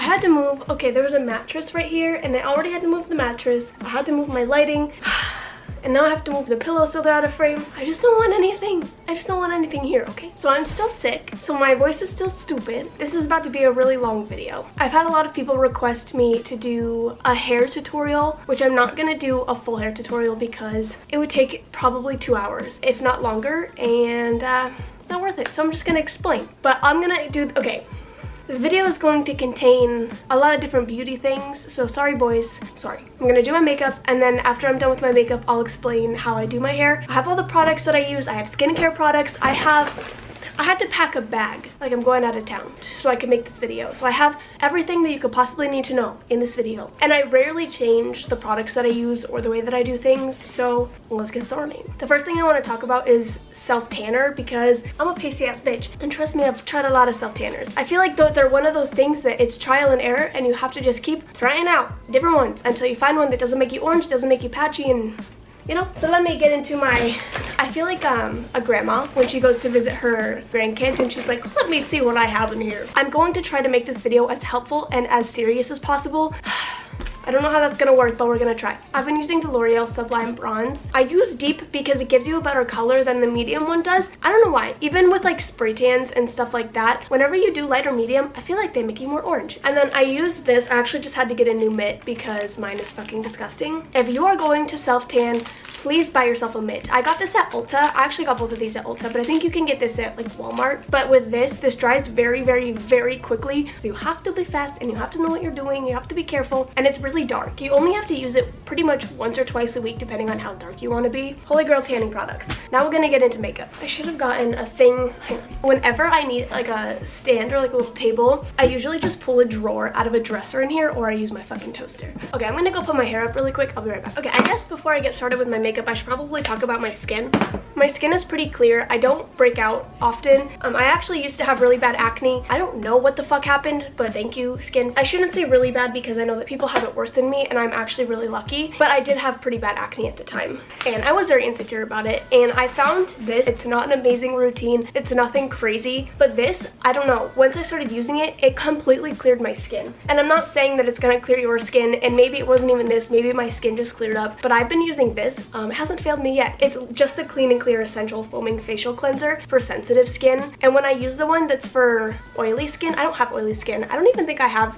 I had to move, okay, there was a mattress right here and I already had to move the mattress. I had to move my lighting. And now I have to move the pillows so they're out of frame. I just don't want anything. I just don't want anything here, okay? So I'm still sick, so my voice is still stupid. This is about to be a really long video. I've had a lot of people request me to do a hair tutorial, which I'm not gonna do a full hair tutorial because it would take probably 2 hours, if not longer, and it's not worth it. So I'm just gonna explain. But I'm gonna do, okay. This video is going to contain a lot of different beauty things, so sorry boys, sorry. I'm gonna do my makeup, and then after I'm done with my makeup, I'll explain how I do my hair. I have all the products that I use. I have skincare products. I had to pack a bag, like I'm going out of town, so I could make this video. So I have everything that you could possibly need to know in this video. And I rarely change the products that I use or the way that I do things, so let's get started. The first thing I want to talk about is self-tanner, because I'm a pasty ass bitch. And trust me, I've tried a lot of self-tanners. I feel like they're one of those things that it's trial and error, and you have to just keep trying out different ones until you find one that doesn't make you orange, doesn't make you patchy, and you know. So let me get into my, I feel like a grandma when she goes to visit her grandkids and she's like, let me see what I have in here. I'm going to try to make this video as helpful and as serious as possible. I don't know how that's gonna work, but we're gonna try. I've been using the L'Oreal Sublime Bronze. I use deep because it gives you a better color than the medium one does. I don't know why. Even with like spray tans and stuff like that, whenever you do light or medium, I feel like they make you more orange. And then I use this. I actually just had to get a new mitt because mine is fucking disgusting. If you are going to self-tan, please buy yourself a mitt. I got this at Ulta. I actually got both of these at Ulta, but I think you can get this at like Walmart. But with this dries very, very, very quickly. So you have to be fast and you have to know what you're doing. You have to be careful, and it's really dark. You only have to use it pretty much once or twice a week depending on how dark you want to be. Holy Grail tanning products. Now we're gonna get into makeup. I should have gotten a thing. Whenever I need like a stand or like a little table, I usually just pull a drawer out of a dresser in here, or I use my fucking toaster. Okay, I'm gonna go put my hair up really quick. I'll be right back. Okay, I guess before I get started with my makeup, I should probably talk about my skin. My skin is pretty clear. I don't break out often. I actually used to have really bad acne. I don't know what the fuck happened, but thank you, skin. I shouldn't say really bad because I know that people have it worse than me, and I'm actually really lucky, but I did have pretty bad acne at the time, and I was very insecure about it, and I found this. It's not an amazing routine. It's nothing crazy, but this, I don't know, once I started using it, it completely cleared my skin. And I'm not saying that it's gonna clear your skin, and maybe it wasn't even this, maybe my skin just cleared up, but I've been using this. It hasn't failed me yet. It's just a clean and clear essential foaming facial cleanser for sensitive skin, and when I use the one that's for oily skin, I don't have oily skin. I don't even think I have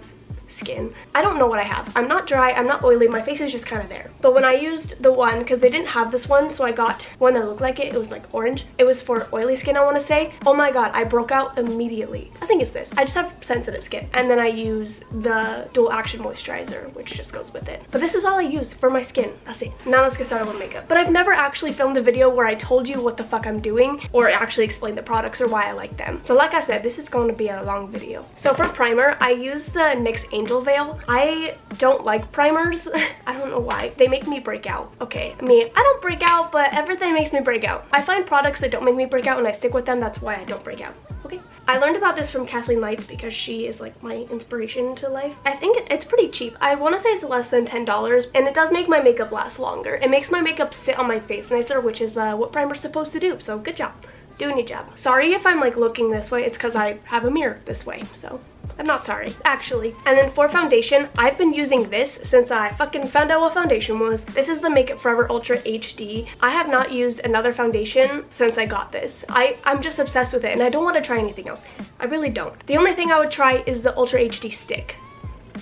skin. I don't know what I have. I'm not dry, I'm not oily, my face is just kind of there. But when I used the one, because they didn't have this one, so I got one that looked like it. It was like orange. It was for oily skin, I want to say. Oh my god, I broke out immediately. I think it's this. I just have sensitive skin. And then I use the dual action moisturizer, which just goes with it. But this is all I use for my skin. That's it. Now let's get started with makeup. But I've never actually filmed a video where I told you what the fuck I'm doing or actually explained the products or why I like them. So like I said, this is going to be a long video. So for primer, I use the NYX Angel Veil. I don't like primers. I don't know why. They make me break out. Okay, I mean, I don't break out, but everything makes me break out. I find products that don't make me break out and I stick with them. That's why I don't break out. Okay. I learned about this from Kathleen Lights because she is like my inspiration to life. I think it's pretty cheap. I want to say it's less than $10, and it does make my makeup last longer. It makes my makeup sit on my face nicer, which is what primer's supposed to do. So good job. Doing your job. Sorry if I'm like looking this way. It's because I have a mirror this way, so I'm not sorry, actually. And then for foundation, I've been using this since I fucking found out what foundation was. This is the Makeup Forever Ultra HD. I have not used another foundation since I got this. I'm just obsessed with it, and I don't want to try anything else. I really don't. The only thing I would try is the Ultra HD stick.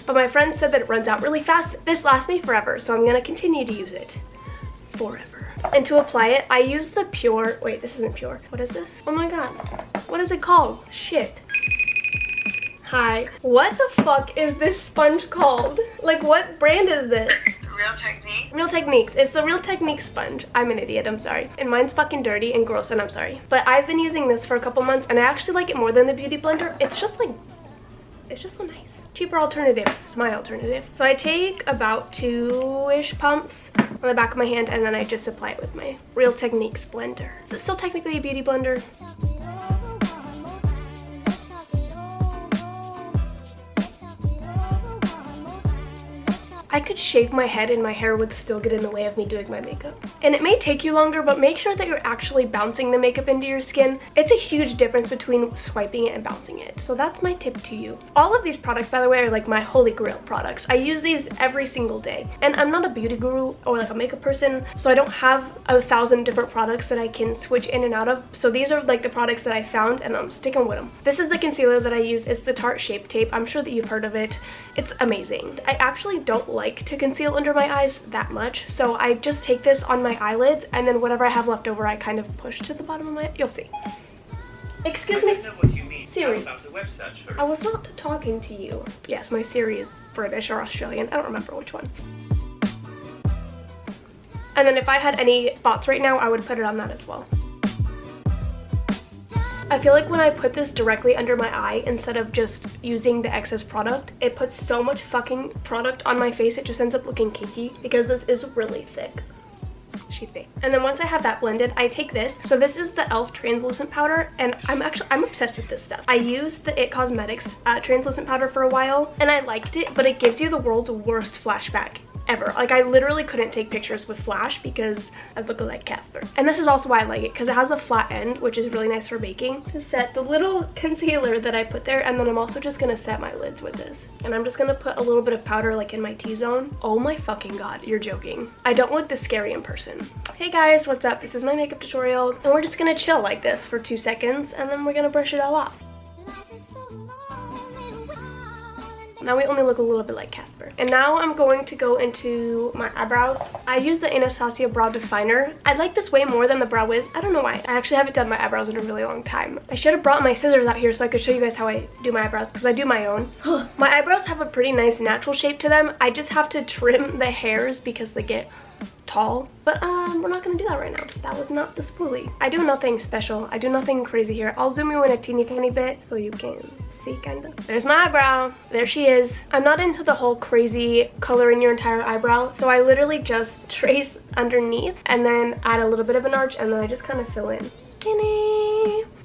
But my friend said that it runs out really fast. This lasts me forever, so I'm gonna continue to use it forever. And to apply it, I use the Pure, wait, this isn't Pure. What is this? Oh my god. What is it called? Shit. Hi. What the fuck is this sponge called? Like, what brand is this? Real Technique. Real Techniques. It's the Real Technique sponge. I'm an idiot, I'm sorry. And mine's fucking dirty and gross, and I'm sorry. But I've been using this for a couple months, and I actually like it more than the Beauty Blender. It's just like, it's just so nice. Cheaper alternative. It's my alternative. So I take about 2-ish pumps on the back of my hand, and then I just apply it with my Real Techniques blender. Is it still technically a beauty blender? I could shave my head and my hair would still get in the way of me doing my makeup. And it may take you longer, but make sure that you're actually bouncing the makeup into your skin. It's a huge difference between swiping it and bouncing it. So that's my tip to you. All of these products, by the way, are like my holy grail products. I use these every single day. And I'm not a beauty guru or like a makeup person, so I don't have 1,000 different products that I can switch in and out of. So these are like the products that I found and I'm sticking with them. This is the concealer that I use. It's the Tarte Shape Tape. I'm sure that you've heard of it. It's amazing. I actually don't like to conceal under my eyes that much, so I just take this on my eyelids and then whatever I have left over I kind of push to the bottom of my, you'll see. Excuse me, Siri. I was not talking to you. Yes, my Siri is British or Australian. I don't remember which one. And then if I had any spots right now, I would put it on that as well. I feel like when I put this directly under my eye instead of just using the excess product, it puts so much fucking product on my face, it just ends up looking cakey because this is really thick. She's thick. And then once I have that blended, I take this. So this is the e.l.f. translucent powder, and I'm obsessed with this stuff. I used the IT Cosmetics translucent powder for a while, and I liked it, but it gives you the world's worst flashback ever. Like, I literally couldn't take pictures with flash because I look like Catfish. And this is also why I like it, because it has a flat end, which is really nice for baking. To set the little concealer that I put there, and then I'm also just gonna set my lids with this. And I'm just gonna put a little bit of powder like in my T-zone. Oh my fucking god, you're joking. I don't look this scary in person. Hey guys, what's up? This is my makeup tutorial, and we're just gonna chill like this for 2 seconds, and then we're gonna brush it all off. Now we only look a little bit like Casper. And now I'm going to go into my eyebrows. I use the Anastasia Brow Definer. I like this way more than the Brow Wiz. I don't know why. I actually haven't done my eyebrows in a really long time. I should have brought my scissors out here so I could show you guys how I do my eyebrows, because I do my own. My eyebrows have a pretty nice natural shape to them. I just have to trim the hairs because they get tall, but we're not gonna do that right now. That was not the spoolie. I do nothing special. I do nothing crazy here. I'll zoom you in a teeny tiny bit so you can see kind of. There's my eyebrow. There she is. I'm not into the whole crazy color in your entire eyebrow, so I literally just trace underneath and then add a little bit of an arch, and then I just kind of fill in.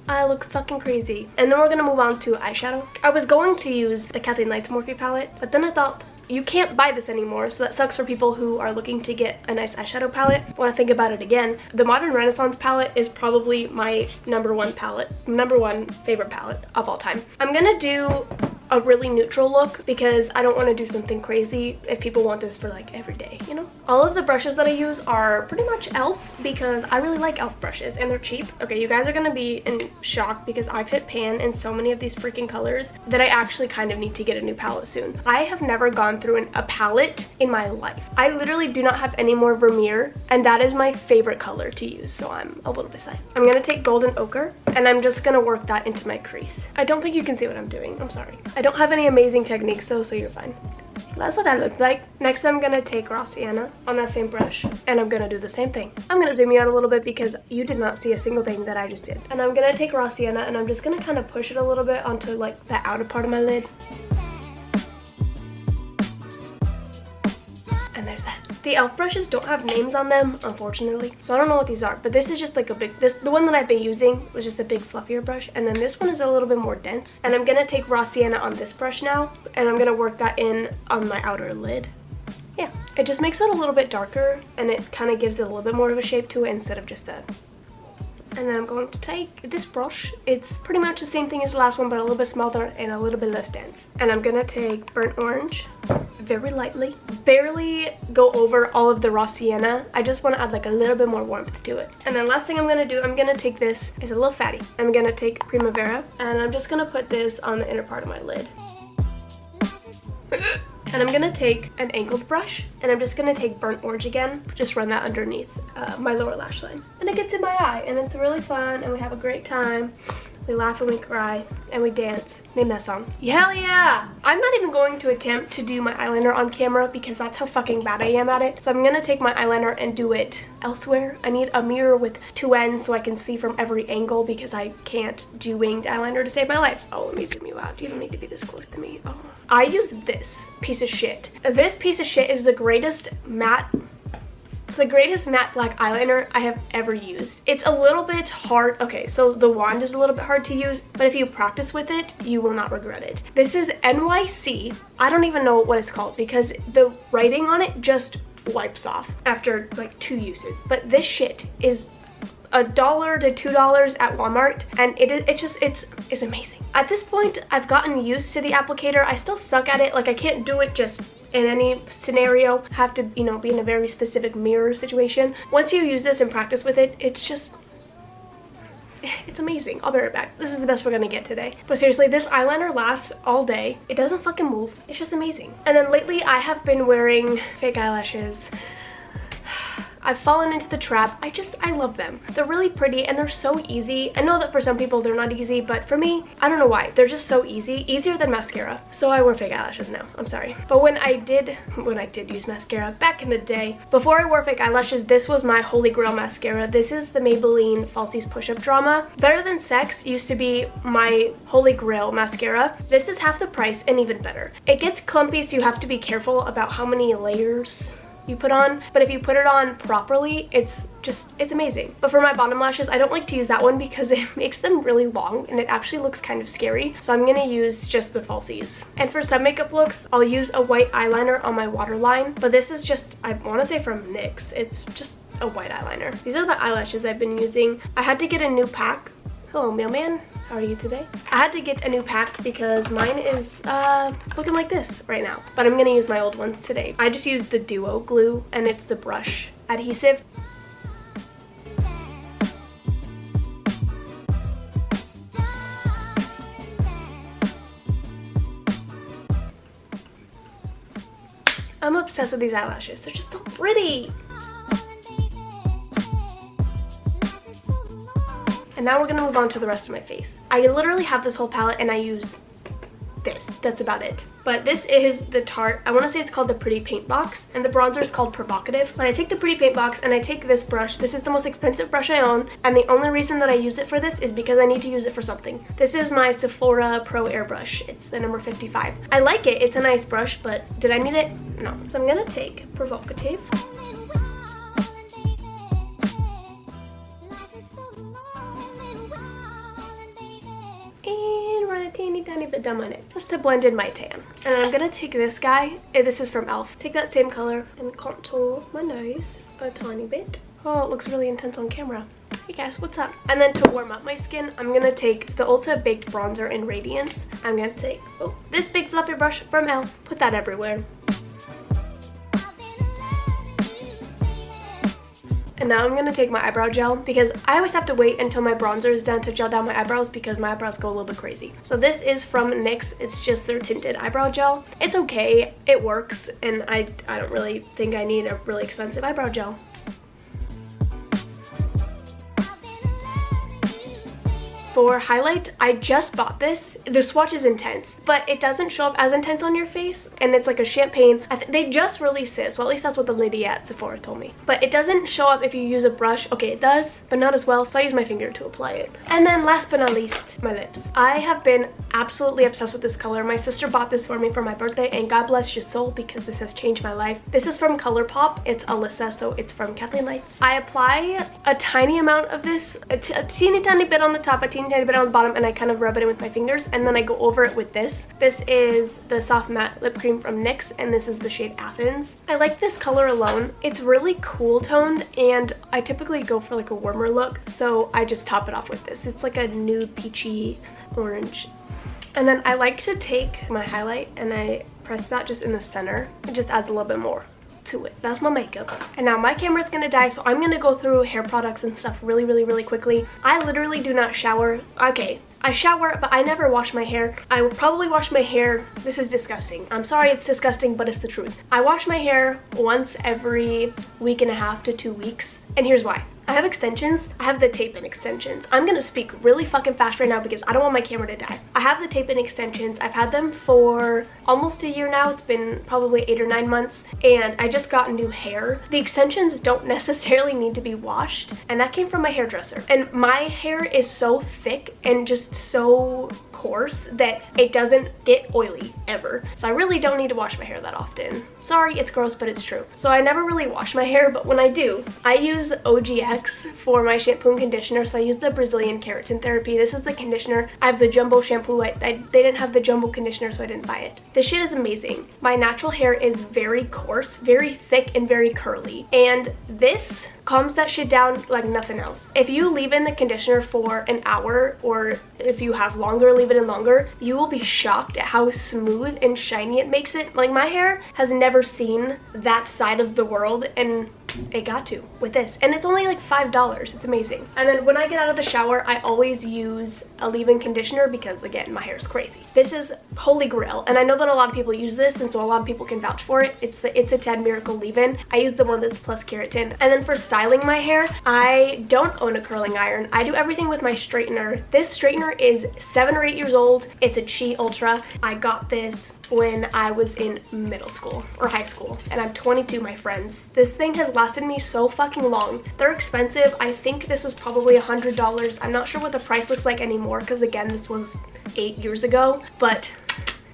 I look fucking crazy. And then we're gonna move on to eyeshadow. I was going to use the Kathleen Lights Morphe palette, but then I thought, you can't buy this anymore, so that sucks for people who are looking to get a nice eyeshadow palette. When I think about it again, the Modern Renaissance palette is probably my number one favorite palette of all time. I'm gonna do a really neutral look because I don't want to do something crazy if people want this for like every day, you know? All of the brushes that I use are pretty much e.l.f. because I really like e.l.f. brushes and they're cheap. Okay, you guys are gonna be in shock because I've hit pan in so many of these freaking colors that I actually kind of need to get a new palette soon. I have never gone through a palette in my life. I literally do not have any more Vermeer, and that is my favorite color to use, so I'm a little bit sad. I'm gonna take Golden Ochre and I'm just gonna work that into my crease. I don't think you can see what I'm doing, I'm sorry. I don't have any amazing techniques though, so you're fine. That's what that looked like. Next, I'm gonna take Raw Sienna on that same brush, and I'm gonna do the same thing. I'm gonna zoom you out a little bit because you did not see a single thing that I just did. And I'm gonna take Raw Sienna and I'm just gonna kind of push it a little bit onto like the outer part of my lid. And there's that. The e.l.f. brushes don't have names on them, unfortunately, so I don't know what these are, but this is just like a big, the one that I've been using was just a big fluffier brush, and then this one is a little bit more dense. And I'm gonna take Raw Sienna on this brush now, and I'm gonna work that in on my outer lid. Yeah, it just makes it a little bit darker, and it kind of gives it a little bit more of a shape to it instead of just a... And then I'm going to take this brush. It's pretty much the same thing as the last one, but a little bit smaller and a little bit less dense. And I'm gonna take Burnt Orange very lightly. Barely go over all of the Raw Sienna. I just want to add like a little bit more warmth to it. And then last thing I'm gonna do, I'm gonna take this, it's a little fatty. I'm gonna take Primavera, and I'm just gonna put this on the inner part of my lid. And I'm gonna take an angled brush, and I'm just gonna take Burnt Orange again, just run that underneath my lower lash line. And it gets in my eye, and it's really fun, and we have a great time. We laugh and we cry, and we dance. Name that song. Hell yeah! I'm not even going to attempt to do my eyeliner on camera because that's how fucking bad I am at it. So I'm gonna take my eyeliner and do it elsewhere. I need a mirror with 2 ends so I can see from every angle because I can't do winged eyeliner to save my life. Oh, let me zoom you out. You don't need to be this close to me. Oh. I use this piece of shit. This piece of shit is the greatest matte It's the greatest matte black eyeliner I have ever used. It's a little bit hard. Okay, so the wand is a little bit hard to use, but if you practice with it, you will not regret it. This is NYC. I don't even know what it's called because the writing on it just wipes off after like 2 uses. But this shit is $1 to $2 at Walmart, and it's amazing. At this point, I've gotten used to the applicator. I still suck at it. Like, I can't do it just in any scenario. I have to, you know, be in a very specific mirror situation. Once you use this and practice with it, it's amazing. I'll be right back. This is the best we're gonna get today. But seriously, this eyeliner lasts all day. It doesn't fucking move. It's just amazing. And then lately, I have been wearing fake eyelashes. I've fallen into the trap. I love them. They're really pretty and they're so easy. I know that for some people they're not easy, but for me, I don't know why. They're just so easy, easier than mascara. So I wear fake eyelashes now, I'm sorry. But when I did use mascara back in the day, before I wore fake eyelashes, this was my holy grail mascara. This is the Maybelline Falsies Push-Up Drama. Better Than Sex used to be my holy grail mascara. This is half the price and even better. It gets clumpy, so you have to be careful about how many layers you put on, but if you put it on properly, it's amazing. But for my bottom lashes, I don't like to use that one because it makes them really long and it actually looks kind of scary, so I'm gonna use just the falsies. And for some makeup looks, I'll use a white eyeliner on my waterline, but this is just, I want to say from NYX. It's just a white eyeliner. These are the eyelashes I've been using. I had to get a new pack. Hello, mailman. How are you today? I had to get a new pack because mine is looking like this right now. But I'm gonna use my old ones today. I just used the Duo glue and it's the brush adhesive. I'm obsessed with these eyelashes. They're just so pretty. And now we're gonna move on to the rest of my face. I literally have this whole palette and I use this. That's about it. But this is the Tarte, I wanna say it's called the Pretty Paint Box, and the bronzer is called Provocative. But I take the Pretty Paint Box and I take this brush. This is the most expensive brush I own, and the only reason that I use it for this is because I need to use it for something. This is my Sephora Pro Airbrush. It's the number 55. I like it, it's a nice brush, but did I need it? No. So I'm gonna take Provocative. Tiny bit down my neck just to blend in my tan. And I'm gonna take this guy, this is from Elf, take that same color and contour my nose a tiny bit. Oh, it looks really intense on camera. Hey guys, what's up? And then to warm up my skin, I'm gonna take the Ulta Baked Bronzer in Radiance. I'm gonna take this big fluffy brush from Elf, put that everywhere. And now I'm gonna take my eyebrow gel because I always have to wait until my bronzer is done to gel down my eyebrows because my eyebrows go a little bit crazy. So this is from NYX. It's just their tinted eyebrow gel. It's okay, it works, and I don't really think I need a really expensive eyebrow gel. For highlight, I just bought this. The swatch is intense, but it doesn't show up as intense on your face, and it's like a champagne. They just released it, so at least that's what the lady at Sephora told me. But it doesn't show up if you use a brush. Okay, it does, but not as well, so I use my finger to apply it. And then last but not least, my lips. I have been absolutely obsessed with this color. My sister bought this for me for my birthday, and God bless your soul because this has changed my life. This is from ColourPop. It's Alyssa, so it's from Kathleen Lights. I apply a tiny amount of this, a teeny tiny bit on the top, a teeny tiny bit on the bottom, and I kind of rub it in with my fingers, and then I go over it with this. This is the Soft Matte Lip Cream from NYX, and this is the shade Athens. I like this color alone. It's really cool toned, and I typically go for like a warmer look, so I just top it off with this. It's like a nude peachy orange. And then I like to take my highlight and I press that just in the center. It just adds a little bit more to it. That's my makeup. And now my camera's gonna die, so I'm gonna go through hair products and stuff really quickly. I literally do not shower. Okay, I shower, but I never wash my hair. I will probably wash my hair. This is disgusting. I'm sorry it's disgusting, but it's the truth. I wash my hair once every week and a half to 2 weeks. And here's why. I have extensions. I have the tape-in extensions. I'm gonna speak really fucking fast right now because I don't want my camera to die. I have the tape-in extensions. I've had them for almost a year now. It's been probably 8 or 9 months, and I just got new hair. The extensions don't necessarily need to be washed, and that came from my hairdresser. And my hair is so thick and just so coarse that it doesn't get oily ever. So I really don't need to wash my hair that often. Sorry, it's gross, but it's true. So I never really wash my hair, but when I do, I use OGX for my shampoo and conditioner. So I use the Brazilian Keratin Therapy. This is the conditioner. I have the jumbo shampoo. They didn't have the jumbo conditioner, so I didn't buy it. This shit is amazing. My natural hair is very coarse, very thick, and very curly. And this calms that shit down like nothing else. If you leave in the conditioner for an hour, or if you have longer, leave it in longer, you will be shocked at how smooth and shiny it makes it. Like, my hair has never seen that side of the world, and it got to with this. And it's only like $5. It's amazing. And then when I get out of the shower, I always use a leave-in conditioner because, again, my hair is crazy. This is Holy Grail, and I know that a lot of people use this, and so a lot of people can vouch for it. It's the It's a Tad Miracle leave-in. I use the one that's plus keratin. And then for styling my hair, I don't own a curling iron. I do everything with my straightener. This straightener is 7 or 8 years old. It's a Chi Ultra. I got this when I was in middle school or high school, and I'm 22, my friends. This thing has lasted me so fucking long. They're expensive. I think this is probably $100. I'm not sure what the price looks like anymore because, again, this was 8 years ago, but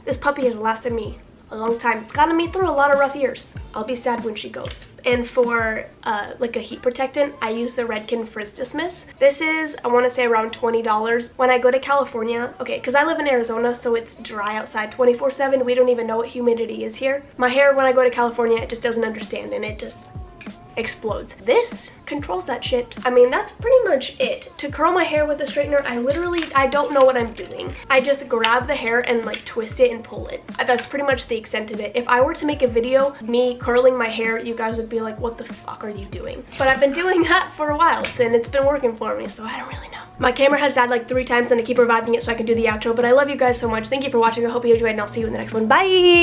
this puppy has lasted me a long time. It's gotten me through a lot of rough years. I'll be sad when she goes. And for like a heat protectant, I use the Redken Frizz Dismiss. This is, I want to say, around $20. When I go to California, okay, because I live in Arizona, so it's dry outside 24/7. We don't even know what humidity is here. My hair, when I go to California, it just doesn't understand, and it just explodes. This controls that shit. I mean, that's pretty much it. To curl my hair with a straightener, I don't know what I'm doing. I just grab the hair and like twist it and pull it. That's pretty much the extent of it. If I were to make a video me curling my hair, you guys would be like, what the fuck are you doing? But I've been doing that for a while, and it's been working for me, so I don't really know. My camera has died like 3 times, and I keep reviving it so I can do the outro, but I love you guys so much. Thank you for watching. I hope you enjoyed, and I'll see you in the next one. Bye!